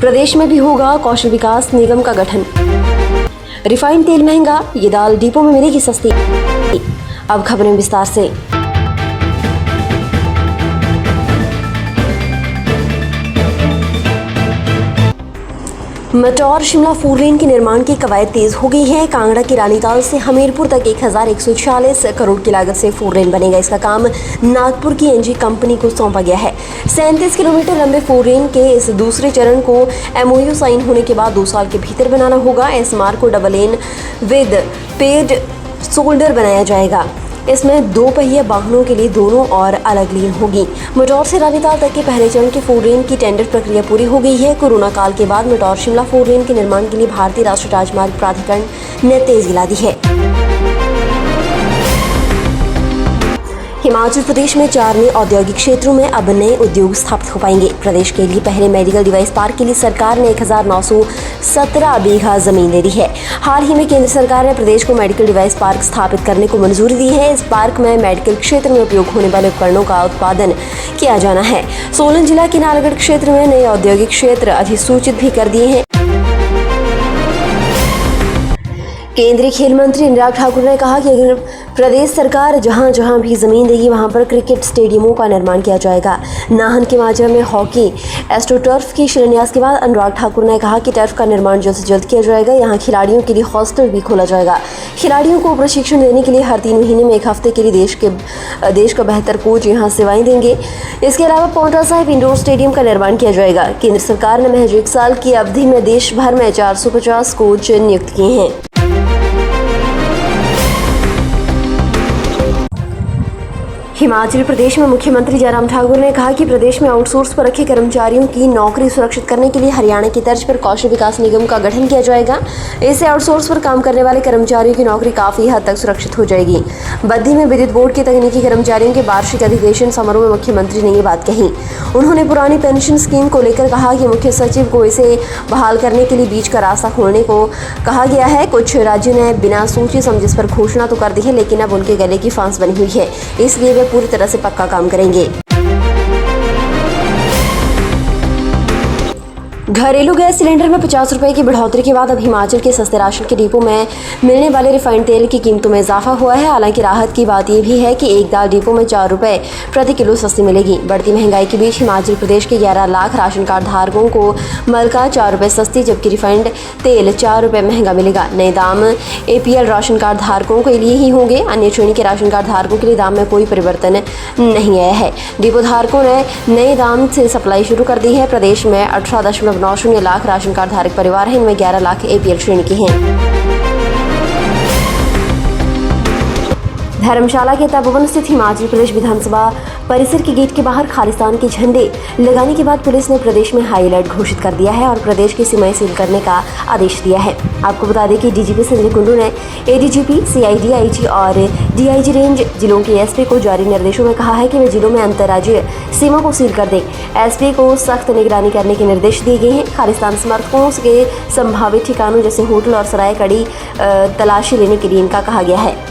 प्रदेश में भी होगा कौशल विकास निगम का गठन। रिफाइंड तेल महंगा, ये दाल डिपो में मिलेगी सस्ती। अब खबरें विस्तार से। मटौर शिमला 4 लेन के निर्माण की कवायद तेज हो गई है। कांगड़ा की रानीताल से हमीरपुर तक 1146 करोड़ की लागत से 4 लेन बनेगा। इसका काम नागपुर की एनजी कंपनी को सौंपा गया है। 37 किलोमीटर लंबे 4 लेन के इस दूसरे चरण को एमओयू साइन होने के बाद 2 साल के भीतर बनाना होगा। इस मार्ग को double lane with paid shoulder बनाया जाएगा। इसमें 2 पहिया वाहनों के लिए दोनों और अलग लेन होगी। मटौर से रानीताल तक के पहले चरण के 4 लेन की टेंडर प्रक्रिया पूरी हो गई है। कोरोना काल के बाद मटौर शिमला 4 लेन के निर्माण के लिए भारतीय राष्ट्रीय राजमार्ग प्राधिकरण ने तेजी ला दी है। हिमाचल प्रदेश में 4 नए औद्योगिक क्षेत्रों में अब नए उद्योग स्थापित हो पाएंगे। प्रदेश के लिए पहले मेडिकल डिवाइस पार्क के लिए सरकार ने 1917 बीघा जमीन दे दी है। हाल ही में केंद्र सरकार ने प्रदेश को मेडिकल डिवाइस पार्क स्थापित करने को मंजूरी दी है। इस पार्क में मेडिकल क्षेत्र में उपयोग होने वाले उपकरणों का उत्पादन किया जाना है। सोलन जिला के नालागढ़ क्षेत्र में नए औद्योगिक क्षेत्र अधिसूचित भी कर दिए हैं। केंद्रीय खेल मंत्री अनुराग ठाकुर ने कहा कि अगर प्रदेश सरकार जहां जहां भी जमीन देगी वहां पर क्रिकेट स्टेडियमों का निर्माण किया जाएगा। नाहन के माजरा में हॉकी एस्ट्रोटर्फ की शिलान्यास के बाद अनुराग ठाकुर ने कहा कि टर्फ का निर्माण जल्द से जल्द किया जाएगा। यहां खिलाड़ियों के लिए हॉस्टल भी खोला जाएगा। खिलाड़ियों को प्रशिक्षण देने के लिए हर 3 महीने में 1 हफ्ते के लिए देश का बेहतर कोच यहां सेवाएं देंगे। इसके अलावा पांवटा साहिब इंडोर स्टेडियम का निर्माण किया जाएगा। केंद्र सरकार ने महज 1 साल की अवधि में देश भर में 450 कोच नियुक्त किए हैं। हिमाचल प्रदेश में मुख्यमंत्री जयराम ठाकुर ने कहा कि प्रदेश में आउटसोर्स पर रखे कर्मचारियों की नौकरी सुरक्षित करने के लिए हरियाणा की तर्ज पर कौशल विकास निगम का गठन किया जाएगा। इससे आउटसोर्स पर काम करने वाले कर्मचारियों की नौकरी काफी हद तक सुरक्षित हो जाएगी। बद्दी में विद्युत बोर्ड के तकनीकी कर्मचारियों के वार्षिक अधिवेशन समारोह में मुख्यमंत्री ने ये बात कही। उन्होंने पुरानी पेंशन स्कीम को लेकर कहा कि मुख्य सचिव को इसे बहाल करने के लिए बीच का रास्ता खोलने को कहा गया है। कुछ राज्यों ने बिना सोचे समझे इस पर घोषणा तो कर दी है, लेकिन अब उनके गले की फांस बनी हुई है, इसलिए वे पूरी तरह से पक्का काम करेंगे। घरेलू गैस सिलेंडर में 50 रुपए की बढ़ोतरी के बाद अब हिमाचल के सस्ते राशन के डिपो में मिलने वाले रिफाइंड तेल की कीमतों में इजाफा हुआ है। हालांकि राहत की बात यह भी है कि एक दाल डिपो में 4 रुपए प्रति किलो सस्ती मिलेगी। बढ़ती महंगाई के बीच हिमाचल प्रदेश के 11 लाख राशन कार्ड धारकों को मलका 4 रुपए सस्ती जबकि रिफाइंड तेल 4 रुपए महंगा मिलेगा। नए दाम APL राशन कार्ड धारकों के लिए ही होंगे। अन्य श्रेणी के राशन कार्ड धारकों के लिए दाम में कोई परिवर्तन नहीं आया है। डिपो धारकों ने नए दाम से सप्लाई शुरू कर दी है। प्रदेश में 18.90 लाख राशन कार्ड धारक परिवार हैं। इनमें 11 लाख APL श्रेणी के हैं। धर्मशाला के तपोवन स्थित हिमाचल प्रदेश विधानसभा परिसर के गेट के बाहर खालिस्तान के झंडे लगाने के बाद पुलिस ने प्रदेश में हाई अलर्ट घोषित कर दिया है और प्रदेश की सीमाएं सील करने का आदेश दिया है। आपको बता दें कि DGP संजय कुंडू ने ADGP, CID, IG और DIG रेंज जिलों के SP को जारी निर्देशों में कहा है कि वे जिलों में अंतर्राज्यीय सीमा को सील कर दें। SP को सख्त निगरानी करने के निर्देश दिए गए हैं। खालिस्तान समर्थकों के संभावित ठिकानों जैसे होटल और सराय कड़ी तलाशी लेने के लिए इनका कहा गया है।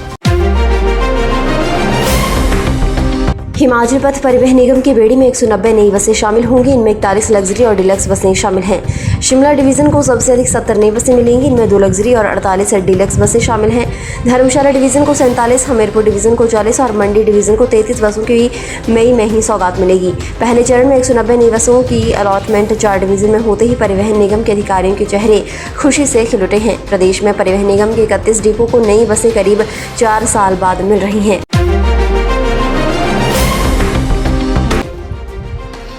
हिमाचल पथ परिवहन निगम की बेड़ी में 190 नई बसें शामिल होंगी। इनमें 41 लग्जरी और डिलक्स बसें शामिल हैं। शिमला डिवीजन को सबसे अधिक 70 नई बसें मिलेंगी। इनमें 2 लग्जरी और 48 डिलक्स बसें शामिल हैं। धर्मशाला डिवीजन को 47, हमीरपुर डिवीजन को 40 और मंडी डिवीजन को 33 बसों की मई में ही सौगात मिलेगी। पहले चरण में 190 नई बसों की अलॉटमेंट 4 डिवीजन में होते ही परिवहन निगम के अधिकारियों के चेहरे खुशी से खिल उठे हैं। प्रदेश में परिवहन निगम के 31 डिपो को नई बसें करीब 4 साल बाद मिल रही हैं।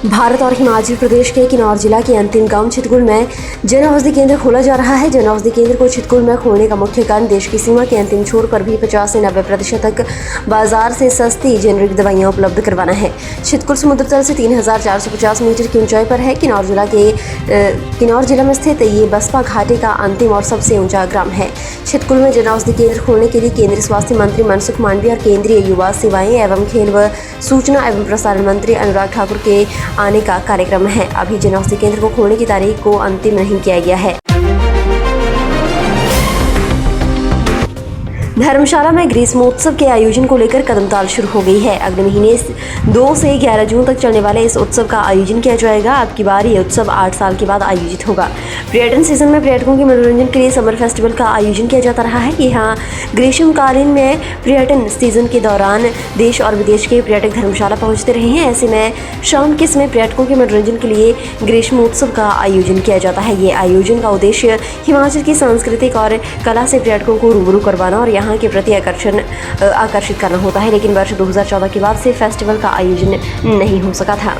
भारत और हिमाचल प्रदेश के किन्नौर जिला के अंतिम गांव छितकुल में जन औषधि केंद्र खोला जा रहा है। जन औषधि केंद्र को छितकुल में खोलने का मुख्य कारण देश की सीमा के अंतिम छोर पर भी 50 से 90% तक बाजार से सस्ती जेनरिक दवाइयां उपलब्ध करवाना है। छितकुल समुद्र तल से 3450 मीटर की ऊंचाई पर है। किन्नौर जिला में स्थित ये बसपा घाटी का अंतिम और सबसे ऊंचा ग्राम है। छितकुल में जन औषधि केंद्र खोलने के लिए केंद्रीय स्वास्थ्य मंत्री मनसुख मांडविया और केंद्रीय युवा सेवाएं एवं खेल व सूचना एवं प्रसारण मंत्री अनुराग ठाकुर के आने का कार्यक्रम है। अभी जन औषधि केंद्र को खोलने की तारीख को अंतिम नहीं किया गया है। धर्मशाला में ग्रीष्मोत्सव के आयोजन को लेकर कदमताल शुरू हो गई है। अगले महीने 2 से 11 जून तक चलने वाले इस उत्सव का आयोजन किया जाएगा। अब की बार ये उत्सव 8 साल के बाद आयोजित होगा। पर्यटन सीजन में पर्यटकों के मनोरंजन के लिए समर फेस्टिवल का आयोजन किया जाता रहा है। यहाँ ग्रीष्मकालीन में पर्यटन सीजन के दौरान देश और विदेश के पर्यटक धर्मशाला पहुँचते रहे हैं। ऐसे में शाम के समय पर्यटकों के मनोरंजन के लिए ग्रीष्मोत्सव का आयोजन किया जाता है। ये आयोजन का उद्देश्य हिमाचल की सांस्कृतिक और कला से पर्यटकों को रूबरू करवाना और यहाँ के प्रति आकर्षित करना होता है। लेकिन वर्ष 2014 के बाद से फेस्टिवल का आयोजन नहीं हो सका था।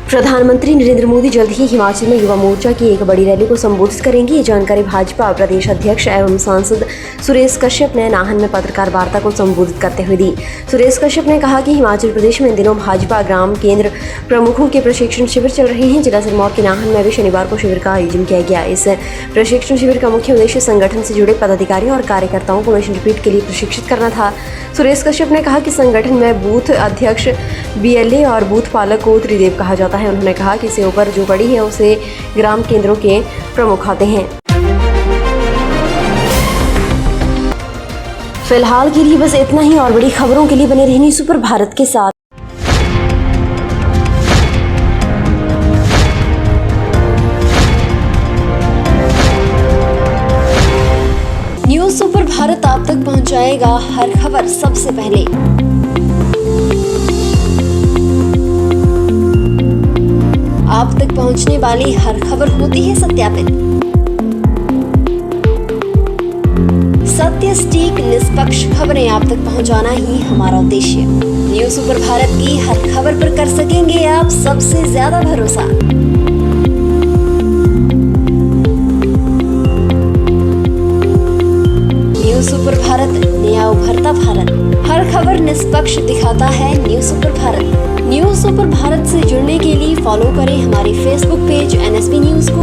प्रधानमंत्री नरेंद्र मोदी जल्द ही हिमाचल में युवा मोर्चा की एक बड़ी रैली को संबोधित करेंगे। ये जानकारी भाजपा प्रदेश अध्यक्ष एवं सांसद सुरेश कश्यप ने नाहन में पत्रकार वार्ता को संबोधित करते हुए दी। सुरेश कश्यप ने कहा कि हिमाचल प्रदेश में इन दिनों भाजपा ग्राम केंद्र प्रमुखों के प्रशिक्षण शिविर चल रहे हैं। जिला सिरमौर के नाहन में भी शनिवार को शिविर का आयोजन किया गया। इस प्रशिक्षण शिविर का मुख्य उद्देश्य संगठन से जुड़े पदाधिकारियों और कार्यकर्ताओं को मिशन रिपीट के लिए प्रशिक्षित करना था। सुरेश कश्यप ने कहा कि संगठन में बूथ अध्यक्ष, BLA और बूथ पालक को त्रिदेव कहा जाता है। उन्होंने कहा कि इससे ऊपर जो कड़ी है उसे ग्राम केंद्रों के प्रमुख आते हैं। फिलहाल के लिए बस इतना ही। और बड़ी खबरों के लिए बने रहिए न्यूज़ सुपर भारत के साथ। न्यूज़ सुपर भारत आप तक पहुंचाएगा हर खबर सबसे पहले। आप तक पहुंचने वाली हर खबर होती है सत्यापित। सत्य, सटीक, निष्पक्ष खबरें आप तक पहुंचाना ही हमारा उद्देश्य। न्यूज़ सुपर भारत की हर खबर पर कर सकेंगे आप सबसे ज्यादा भरोसा। न्यूज़ सुपर भारत, नया उभरता भारत। हर खबर निष्पक्ष दिखाता है news super Bharat. News super Bharat से जुड़ने के लिए फॉलो करें हमारे फेसबुक पेज NSP न्यूज़ को।